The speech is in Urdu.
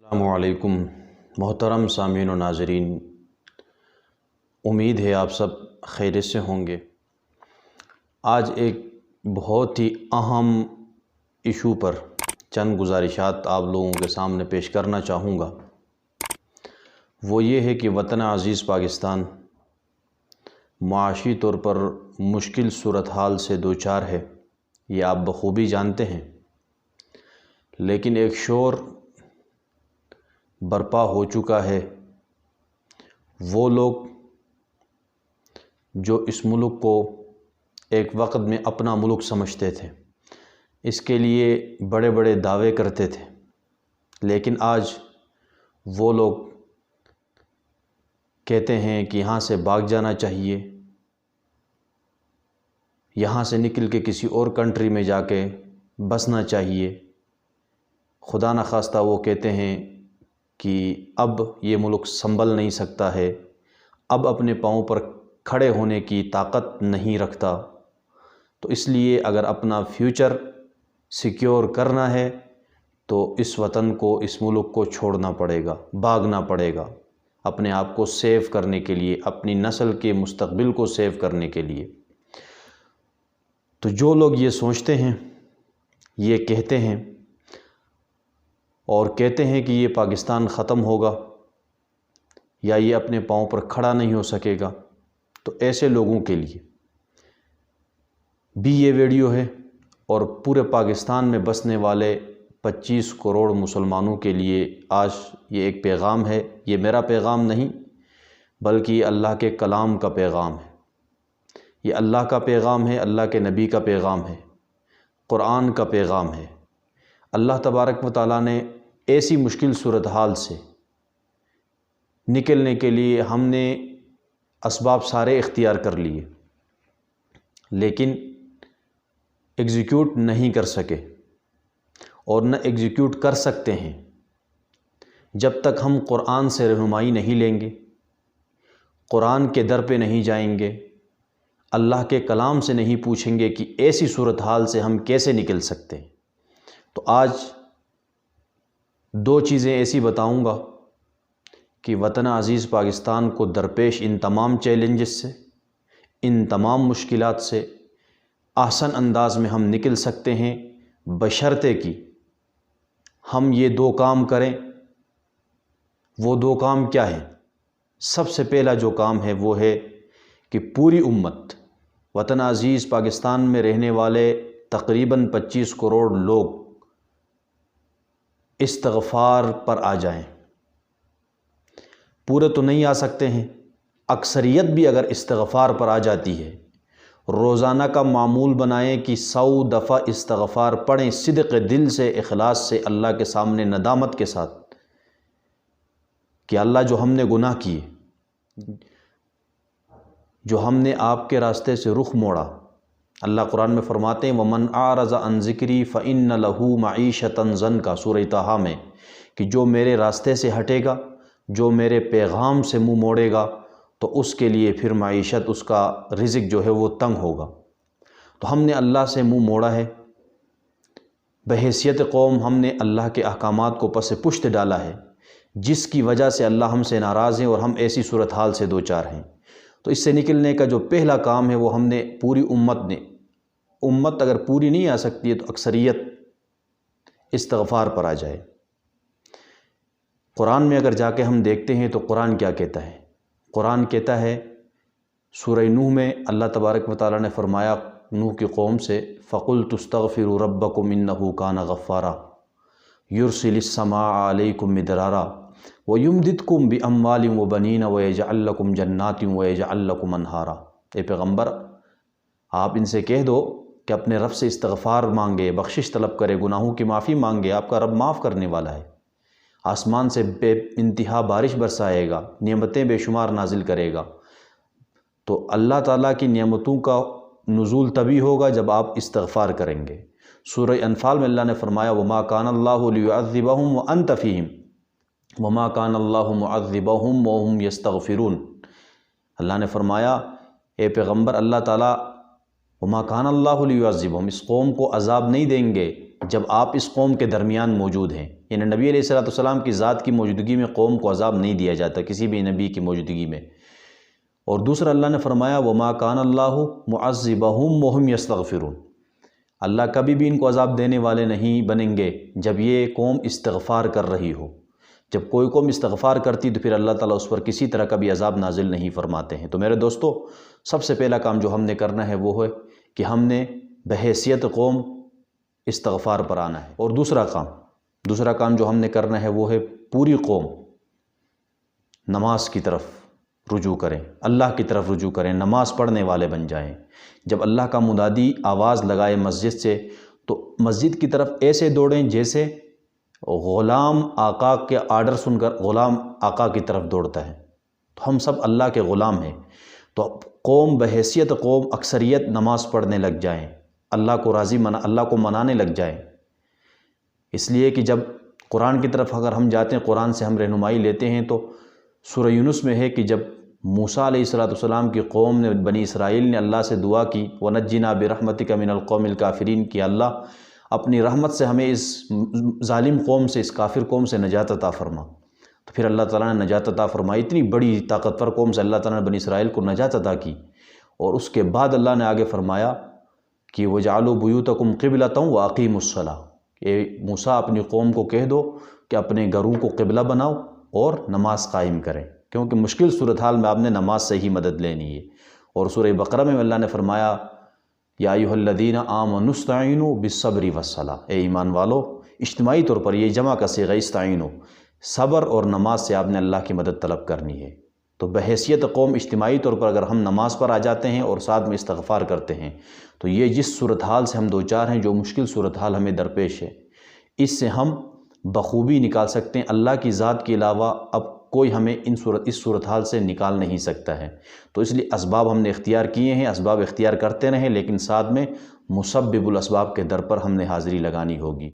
السلام علیکم محترم سامعین و ناظرین، امید ہے آپ سب خیریت سے ہوں گے۔ آج ایک بہت ہی اہم ایشو پر چند گزارشات آپ لوگوں کے سامنے پیش کرنا چاہوں گا۔ وہ یہ ہے کہ وطن عزیز پاکستان معاشی طور پر مشکل صورتحال سے دوچار ہے، یہ آپ بخوبی جانتے ہیں، لیکن ایک شور برپا ہو چکا ہے۔ وہ لوگ جو اس ملک کو ایک وقت میں اپنا ملک سمجھتے تھے، اس کے لیے بڑے بڑے دعوے کرتے تھے، لیکن آج وہ لوگ کہتے ہیں کہ یہاں سے بھاگ جانا چاہیے، یہاں سے نکل کے کسی اور کنٹری میں جا کے بسنا چاہیے۔ خدا نخواستہ وہ کہتے ہیں کہ اب یہ ملک سنبھل نہیں سکتا ہے، اب اپنے پاؤں پر کھڑے ہونے کی طاقت نہیں رکھتا، تو اس لیے اگر اپنا فیوچر سیکیور کرنا ہے تو اس وطن کو، اس ملک کو چھوڑنا پڑے گا، بھاگنا پڑے گا، اپنے آپ کو سیو کرنے کے لیے، اپنی نسل کے مستقبل کو سیو کرنے کے لیے۔ تو جو لوگ یہ سوچتے ہیں، یہ کہتے ہیں اور کہتے ہیں کہ یہ پاکستان ختم ہوگا یا یہ اپنے پاؤں پر کھڑا نہیں ہو سکے گا، تو ایسے لوگوں کے لیے بھی یہ ویڈیو ہے، اور پورے پاکستان میں بسنے والے 25 کروڑ مسلمانوں کے لیے آج یہ ایک پیغام ہے۔ یہ میرا پیغام نہیں، بلکہ یہ اللہ کے کلام کا پیغام ہے، یہ اللہ کا پیغام ہے، اللہ کے نبی کا پیغام ہے، قرآن کا پیغام ہے۔ اللہ تبارک و تعالیٰ نے ایسی مشکل صورتحال سے نکلنے کے لیے ہم نے اسباب سارے اختیار کر لیے، لیکن ایگزیکیوٹ نہیں کر سکے، اور نہ ایگزیکیوٹ کر سکتے ہیں جب تک ہم قرآن سے رہنمائی نہیں لیں گے، قرآن کے در پہ نہیں جائیں گے، اللہ کے کلام سے نہیں پوچھیں گے کہ ایسی صورتحال سے ہم کیسے نکل سکتے ہیں۔ تو آج دو چیزیں ایسی بتاؤں گا کہ وطن عزیز پاکستان کو درپیش ان تمام چیلنجز سے، ان تمام مشکلات سے آسان انداز میں ہم نکل سکتے ہیں، بشرطے کہ ہم یہ دو کام کریں۔ وہ دو کام کیا ہیں؟ سب سے پہلا جو کام ہے وہ ہے کہ پوری امت، وطن عزیز پاکستان میں رہنے والے تقریباً 25 کروڑ لوگ استغفار پر آ جائیں۔ پورے تو نہیں آ سکتے ہیں، اکثریت بھی اگر استغفار پر آ جاتی ہے، روزانہ کا معمول بنائیں کہ 100 دفعہ استغفار پڑھیں، صدق دل سے، اخلاص سے، اللہ کے سامنے ندامت کے ساتھ کہ اللہ جو ہم نے گناہ کیے، جو ہم نے آپ کے راستے سے رخ موڑا۔ اللہ قرآن میں فرماتے ہیں وَمَنْ أَعْرَضَ عَنْ ذِكْرِي فَإِنَّ لَهُ مَعِيشَةً ضَنْكَ، سورہ طٰہٰ میں، کہ جو میرے راستے سے ہٹے گا، جو میرے پیغام سے منہ موڑے گا، تو اس کے لیے پھر معیشت، اس کا رزق جو ہے وہ تنگ ہوگا۔ تو ہم نے اللہ سے منہ موڑا ہے، بحیثیت قوم ہم نے اللہ کے احکامات کو پس پشت ڈالا ہے، جس کی وجہ سے اللہ ہم سے ناراض ہیں اور ہم ایسی صورتحال سے دوچار ہیں۔ تو اس سے نکلنے کا جو پہلا کام ہے وہ ہم نے، پوری امت اگر پوری نہیں آ سکتی ہے تو اکثریت استغفار پر آ جائے۔ قرآن میں اگر جا کے ہم دیکھتے ہیں تو قرآن کیا کہتا ہے؟ قرآن کہتا ہے سورہ نوح میں، اللہ تبارک و تعالیٰ نے فرمایا نوح کی قوم سے فَقُلْتُ اسْتَغْفِرُوا رَبَّكُمْ إِنَّهُ كَانَ غَفَّارًا يُرْسِلِ السَّمَاءَ عَلَيْكُمْ مِدْرَارًا وَيُمْدِدْكُمْ بِأَمْوَالٍ وَبَنِينَ وَيَجْعَلْ لَكُمْ جَنَّاتٍ وَيَجْعَلْ لَكُمْ أَنْهَارًا۔ اے پیغمبر، آپ ان سے کہہ دو کہ اپنے رب سے استغفار مانگے، بخشش طلب کرے، گناہوں کی معافی مانگے، آپ کا رب معاف کرنے والا ہے، آسمان سے بے انتہا بارش برسائے گا، نعمتیں بے شمار نازل کرے گا۔ تو اللہ تعالیٰ کی نعمتوں کا نزول تبھی ہوگا جب آپ استغفار کریں گے۔ سورہ انفال میں اللہ نے فرمایا وَمَا كَانَ اللَّهُ لِيُعَذِّبَهُمْ وَأَنْتَ فِيهِمْ وَمَا كَانَ اللَّهُ مُعَذِّبَهُمْ وَهُمْ يَسْتَغْفِرُونَ۔ اللہ نے فرمایا اے پیغمبر، اللہ تعالیٰ وَمَا كَانَ اللَّهُ لِيُعَذِّبَهُمْ، اس قوم کو عذاب نہیں دیں گے جب آپ اس قوم کے درمیان موجود ہیں، یعنی نبی علیہ السلام کی ذات کی موجودگی میں قوم کو عذاب نہیں دیا جاتا کسی بھی نبی کی موجودگی میں۔ اور دوسرا اللہ نے فرمایا وَمَا كَانَ اللَّهُ مُعَذِّبَهُمْ وَهُمْ يَسْتَغْفِرُونَ، اللہ کبھی بھی ان کو عذاب دینے والے نہیں بنیں گے جب یہ قوم استغفار کر رہی ہو۔ جب کوئی قوم استغفار کرتی تو پھر اللہ تعالیٰ اس پر کسی طرح کا بھی عذاب نازل نہیں فرماتے ہیں۔ تو میرے دوستو، سب سے پہلا کام جو ہم نے کرنا ہے وہ ہے کہ ہم نے بحیثیت قوم استغفار پر آنا ہے۔ اور دوسرا کام جو ہم نے کرنا ہے وہ ہے پوری قوم نماز کی طرف رجوع کریں، اللہ کی طرف رجوع کریں، نماز پڑھنے والے بن جائیں۔ جب اللہ کا منادی آواز لگائے مسجد سے تو مسجد کی طرف ایسے دوڑیں جیسے غلام آقا کے آرڈر سن کر غلام آقا کی طرف دوڑتا ہے۔ تو ہم سب اللہ کے غلام ہیں، تو قوم بحیثیت قوم اکثریت نماز پڑھنے لگ جائیں، اللہ کو منانے لگ جائیں۔ اس لیے کہ جب قرآن کی طرف اگر ہم جاتے ہیں، قرآن سے ہم رہنمائی لیتے ہیں، تو سورہ یونس میں ہے کہ جب موسیٰ علیہ السلام کی قوم نے، بنی اسرائیل نے اللہ سے دعا کی وَنَجِّنَا بِرَحْمَتِكَ مِنَ الْقَوْمِ الْكَافِرِينَ، کہ اللہ اپنی رحمت سے ہمیں اس ظالم قوم سے، اس کافر قوم سے نجات عطا فرما، تو پھر اللہ تعالیٰ نے نجات عطا فرمائی۔ اتنی بڑی طاقتور قوم سے اللہ تعالیٰ نے بنی اسرائیل کو نجات عطا کی، اور اس کے بعد اللہ نے آگے فرمایا کہ وَجَعَلُوا بُيُوتَكُمْ قِبْلَةً وَأَقِيمُوا الصَّلَاةَ، کہ موسیٰ اپنی قوم کو کہہ دو کہ اپنے گھروں کو قبلہ بناؤ اور نماز قائم کریں، کیونکہ مشکل صورتحال میں آپ نے نماز سے ہی مدد لینی ہے۔ اور سورہ بقرہ میں اللہ نے فرمایا یا ایھا الذین آمنوا استعینوا بالصبر والصلاۃ، اے ایمان والو، اجتماعی طور پر یہ جمع کا صیغہ استعینوا، صبر اور نماز سے آپ نے اللہ کی مدد طلب کرنی ہے۔ تو بحیثیت قوم اجتماعی طور پر اگر ہم نماز پر آ جاتے ہیں اور ساتھ میں استغفار کرتے ہیں تو یہ جس صورتحال سے ہم دوچار ہیں، جو مشکل صورتحال ہمیں درپیش ہے، اس سے ہم بخوبی نکال سکتے ہیں۔ اللہ کی ذات کے علاوہ اب کوئی ہمیں اس صورتحال سے نکال نہیں سکتا ہے۔ تو اس لیے اسباب ہم نے اختیار کیے ہیں، اسباب اختیار کرتے رہیں، لیکن ساتھ میں مسبب الاسباب کے در پر ہم نے حاضری لگانی ہوگی۔